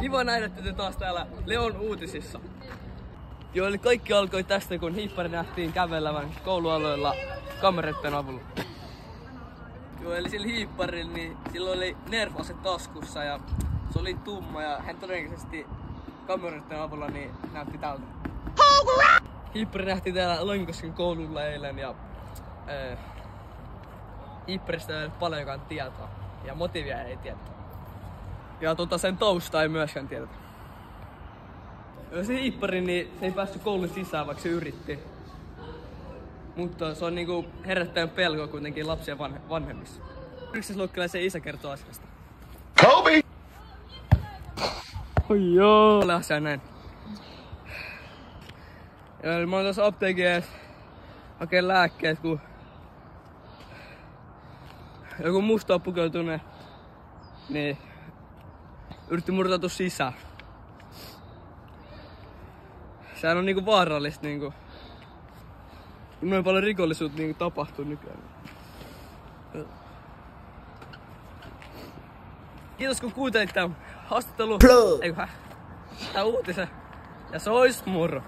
Kiva nähdä te taas täällä Leon uutisissa. Joo, eli kaikki alkoi tästä, kun hiippari nähtiin kävelevän koulualueella kameroiden avulla. Joo, eli sillä hiipparilla, niin sillä oli Nerf-ase taskussa ja se oli tumma ja hän todennäköisesti kameroiden avulla niin näytti tältä. Hiippari nähtiin täällä Loinkosken koululla eilen ja hiipparista ei ole paljonkaan tietoa ja motiivia ei tiedetä. Ja sen tausta ei myöskään tiedetä. Se hiippari, niin se ei päässyt koulun sisään, vaikka se yritti. Mutta se on niinku herättänyt pelkoa kuitenkin lapsien vanhemmissa. Ykkösluokkalaisen isä kertoo asiasta. Kobe! Oi joo! Ole asia näin. Ja mä oon tuossa apteekissa hakee lääkkeet, kun joku mustaa pukeutuneen niin yritti murtautua sisään. Sehän on niinku vaarallista niinku. Noin paljon rikollisuutta niinku tapahtuu nykyään. Kiitos kun kuuntelit tämän haastattelun. Tää uutisen. Ja se ois moro.